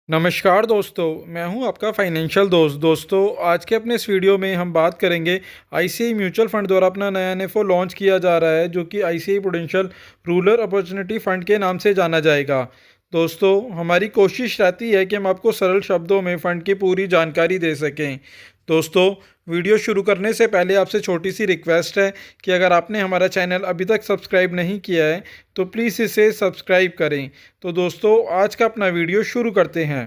नमस्कार दोस्तों, मैं हूं आपका फाइनेंशियल दोस्त। दोस्तों, आज के अपने इस वीडियो में हम बात करेंगे आईसीआई म्यूचुअल फंड द्वारा अपना नया एनएफओ लॉन्च किया जा रहा है, जो कि ICI prudential rural opportunity fund के नाम से जाना जाएगा। दोस्तों, हमारी कोशिश रहती है कि हम आपको सरल शब्दों में फ़ंड की पूरी जानकारी दे सकें। दोस्तों, वीडियो शुरू करने से पहले आपसे छोटी सी रिक्वेस्ट है कि अगर आपने हमारा चैनल अभी तक सब्सक्राइब नहीं किया है तो प्लीज़ इसे सब्सक्राइब करें। तो दोस्तों, आज का अपना वीडियो शुरू करते हैं।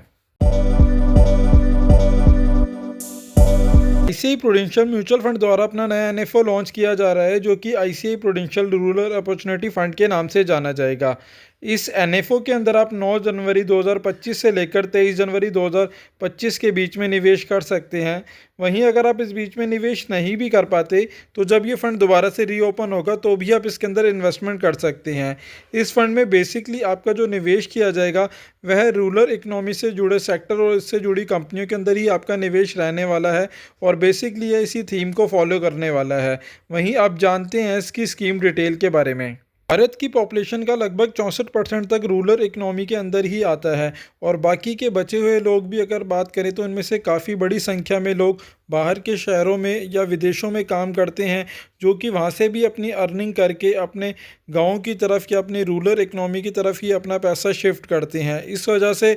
आईसीआई प्रूडेंशियल म्यूचुअल फंड द्वारा अपना नया एनएफओ लॉन्च किया जा रहा है, जो कि ICI prudential rural opportunity fund के नाम से जाना जाएगा। इस एनएफओ के अंदर आप 9 जनवरी 2025 से लेकर 23 जनवरी 2025 के बीच में निवेश कर सकते हैं। वहीं अगर आप इस बीच में निवेश नहीं भी कर पाते तो जब ये फ़ंड दोबारा से रीओपन होगा तो भी आप इसके अंदर इन्वेस्टमेंट कर सकते हैं। इस फंड में बेसिकली आपका जो निवेश किया जाएगा वह रूरल इकनॉमी से जुड़े सेक्टर और इससे जुड़ी कंपनियों के अंदर ही आपका निवेश रहने वाला है और बेसिकली ये इसी थीम को फॉलो करने वाला है। वहीं आप जानते हैं इसकी स्कीम डिटेल के बारे में। भारत की पॉपुलेशन का लगभग 64% तक रूरल इकनॉमी के अंदर ही आता है और बाकी के बचे हुए लोग भी अगर बात करें तो इनमें से काफ़ी बड़ी संख्या में लोग बाहर के शहरों में या विदेशों में काम करते हैं, जो कि वहाँ से भी अपनी अर्निंग करके अपने गाँव की तरफ या अपनी रूरल इकनॉमी की तरफ ही अपना पैसा शिफ्ट करते हैं। इस वजह से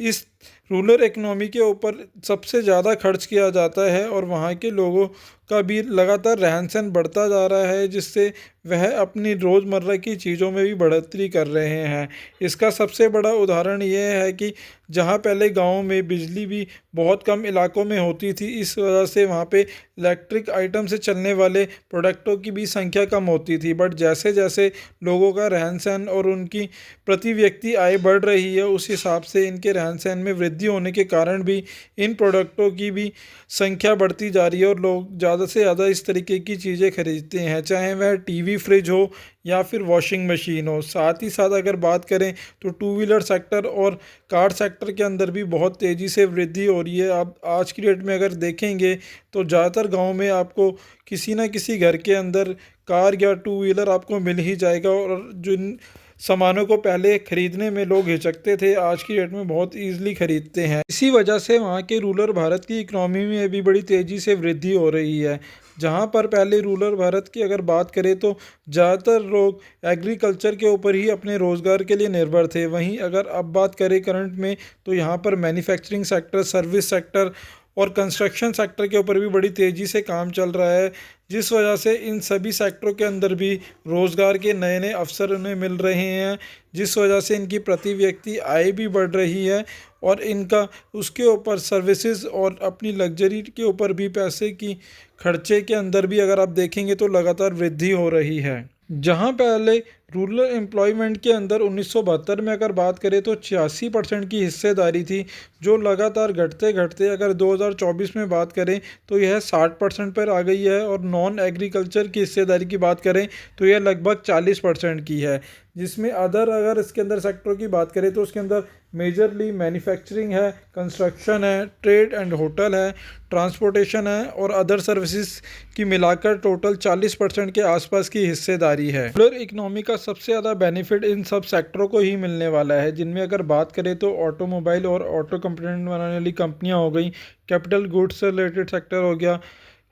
इस रूरल इकनॉमी के ऊपर सबसे ज़्यादा खर्च किया जाता है और वहाँ के लोगों का भी लगातार रहन सहन बढ़ता जा रहा है, जिससे वह अपनी रोज़मर्रा की चीज़ों में भी बढ़ोतरी कर रहे हैं। इसका सबसे बड़ा उदाहरण ये है कि जहाँ पहले गाँव में बिजली भी बहुत कम इलाकों में होती थी, इस वजह से वहाँ पे इलेक्ट्रिक आइटम से चलने वाले प्रोडक्टों की भी संख्या कम होती थी। बट जैसे जैसे लोगों का रहन सहन और उनकी प्रति व्यक्ति आय बढ़ रही है, उस हिसाब से इनके रहन सहन में वृद्धि होने के कारण भी इन प्रोडक्टों की भी संख्या बढ़ती जा रही है और लोग ज़्यादा से ज़्यादा इस तरीके की चीज़ें खरीदते हैं, चाहे वह टीवी, फ्रिज हो या फिर वॉशिंग मशीन हो। साथ ही साथ अगर बात करें तो टू व्हीलर सेक्टर और कार सेक्टर के अंदर भी बहुत तेज़ी से वृद्धि हो रही है। आप आज की डेट में अगर देखेंगे तो ज़्यादातर गाँव में आपको किसी न किसी घर के अंदर कार या टू व्हीलर आपको मिल ही जाएगा और जिन सामानों को पहले खरीदने में लोग हिचकते थे, आज की डेट में बहुत ईजिली खरीदते हैं। इसी वजह से वहाँ के रूरल भारत की इकनॉमी में भी बड़ी तेज़ी से वृद्धि हो रही है। जहाँ पर पहले रूरल भारत की अगर बात करें तो ज़्यादातर लोग एग्रीकल्चर के ऊपर ही अपने रोज़गार के लिए निर्भर थे। वहीं अगर अब बात करें करंट में तो यहाँ पर मैन्युफैक्चरिंग सेक्टर, सर्विस सेक्टर और कंस्ट्रक्शन सेक्टर के ऊपर भी बड़ी तेज़ी से काम चल रहा है, जिस वजह से इन सभी सेक्टरों के अंदर भी रोज़गार के नए नए अवसर उन्हें मिल रहे हैं, जिस वजह से इनकी प्रति व्यक्ति आय भी बढ़ रही है और इनका उसके ऊपर सर्विसेज और अपनी लग्जरी के ऊपर भी पैसे की खर्चे के अंदर भी अगर आप देखेंगे तो लगातार वृद्धि हो रही है। जहाँ पहले रूरल एम्प्लॉयमेंट के अंदर 1972 में अगर बात करें तो 86% की हिस्सेदारी थी, जो लगातार घटते घटते अगर 2024 में बात करें तो यह 60% पर आ गई है और नॉन एग्रीकल्चर की हिस्सेदारी की बात करें तो यह लगभग 40% की है। जिसमें अदर अगर इसके अंदर सेक्टरों की बात करें तो उसके अंदर मेजरली मैन्युफैक्चरिंग है, कंस्ट्रक्शन है, ट्रेड एंड होटल है, ट्रांसपोर्टेशन है और अदर सर्विसेज की मिलाकर टोटल 40% के आसपास की हिस्सेदारी है। रूरल इकनॉमी का सबसे ज़्यादा बेनिफिट इन सब सेक्टरों को ही मिलने वाला है, जिनमें अगर बात करें तो ऑटोमोबाइल और ऑटो कंपोनेंट बनाने वाली कंपनियां हो गई, कैपिटल गुड्स से रिलेटेड सेक्टर हो गया,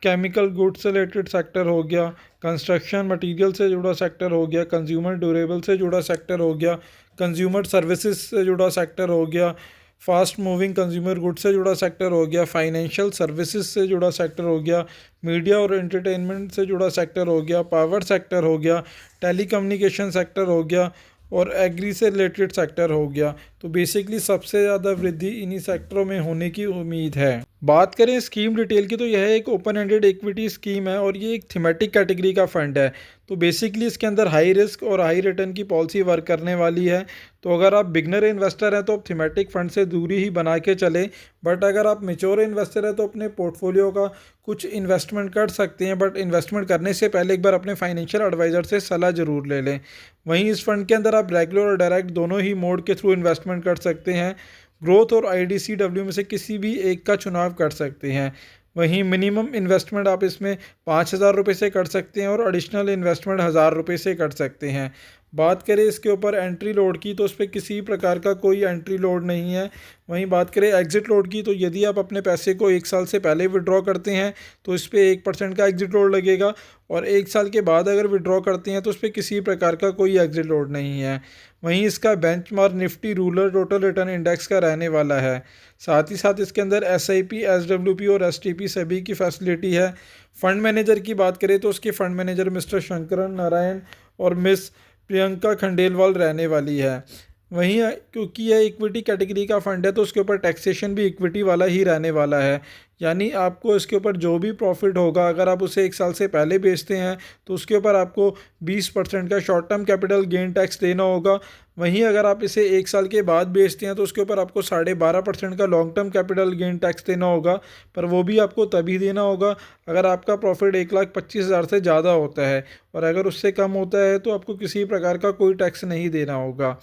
केमिकल गुड्स से रिलेटेड सेक्टर हो गया, कंस्ट्रक्शन मटेरियल से जुड़ा सेक्टर हो गया, कंज्यूमर ड्यूरेबल से जुड़ा सेक्टर हो गया, कंज्यूमर सर्विसेज से जुड़ा सेक्टर हो गया, फास्ट मूविंग कंज्यूमर गुड्स से जुड़ा सेक्टर हो गया, फाइनेंशियल सर्विसेज से जुड़ा सेक्टर हो गया, मीडिया और एंटरटेनमेंट से जुड़ा सेक्टर हो गया, पावर सेक्टर हो गया, टेलीकम्युनिकेशन सेक्टर हो गया और एग्री से रिलेटेड सेक्टर हो गया। तो बेसिकली सबसे ज़्यादा वृद्धि इन्हीं सेक्टरों में होने की उम्मीद है। बात करें स्कीम डिटेल की तो यह एक ओपन एंडेड इक्विटी स्कीम है और ये एक थीमेटिक कैटेगरी का फंड है। तो बेसिकली इसके अंदर हाई रिस्क और हाई रिटर्न की पॉलिसी वर्क करने वाली है। तो अगर आप बिगनर इन्वेस्टर हैं तो आप थीमेटिक फंड से दूरी ही बना के चलें, बट अगर आप मेच्योर इन्वेस्टर हैं तो अपने पोर्टफोलियो का कुछ इन्वेस्टमेंट कर सकते हैं, बट इन्वेस्टमेंट करने से पहले एक बार अपने फाइनेंशियल एडवाइज़र से सलाह ज़रूर ले लें। वहीं इस फंड के अंदर आप रेगुलर और डायरेक्ट दोनों ही मोड के थ्रू इन्वेस्टमेंट कर सकते हैं। ग्रोथ और आईडीसीडब्ल्यू में से किसी भी एक का चुनाव कर सकते हैं। वहीं मिनिमम इन्वेस्टमेंट आप इसमें 5,000 रुपये से कर सकते हैं और एडिशनल इन्वेस्टमेंट 1,000 रुपये से कर सकते हैं। बात करें इसके ऊपर एंट्री लोड की तो उस पर किसी प्रकार का कोई एंट्री लोड नहीं है। वहीं बात करें एग्ज़िट लोड की तो यदि आप अपने पैसे को 1 साल से पहले विड्रॉ करते हैं तो इस पर 1% का एग्ज़िट लोड लगेगा, और 1 साल के बाद अगर विड्रॉ करते हैं तो उस पर किसी प्रकार का कोई एग्ज़िट लोड नहीं है। वहीं इसका benchmark Nifty rural total return index का रहने वाला है। साथ ही साथ इसके अंदर SIP, SWP और STP सभी की फैसिलिटी है। फ़ंड मैनेजर की बात करें तो उसके fund manager mister Shankaran Narayan और मिस प्रियंका खंडेलवाल रहने वाली है। वहीं क्योंकि यह इक्विटी कैटेगरी का फंड है तो उसके ऊपर टैक्सेशन भी इक्विटी वाला ही रहने वाला है, यानी आपको इसके ऊपर जो भी प्रॉफिट होगा अगर आप उसे 1 साल से पहले बेचते हैं तो उसके ऊपर आपको 20% का short term capital gain tax देना होगा। वहीं अगर आप इसे 1 साल के बाद बेचते हैं तो उसके ऊपर आपको 12.5% का long term capital gain tax देना होगा, पर वो भी आपको तभी देना होगा अगर आपका प्रॉफिट 1,25,000 से ज़्यादा होता है, और अगर उससे कम होता है तो आपको किसी प्रकार का कोई टैक्स नहीं देना होगा।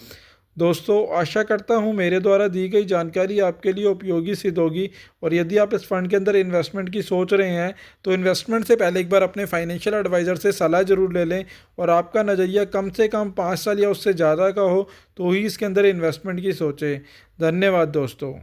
दोस्तों, आशा करता हूँ मेरे द्वारा दी गई जानकारी आपके लिए उपयोगी सिद्ध होगी, और यदि आप इस फंड के अंदर इन्वेस्टमेंट की सोच रहे हैं तो इन्वेस्टमेंट से पहले एक बार अपने फाइनेंशियल एडवाइज़र से सलाह ज़रूर ले लें, और आपका नज़रिया कम से कम 5 साल या उससे ज़्यादा का हो तो ही इसके अंदर इन्वेस्टमेंट की सोचें। धन्यवाद दोस्तों।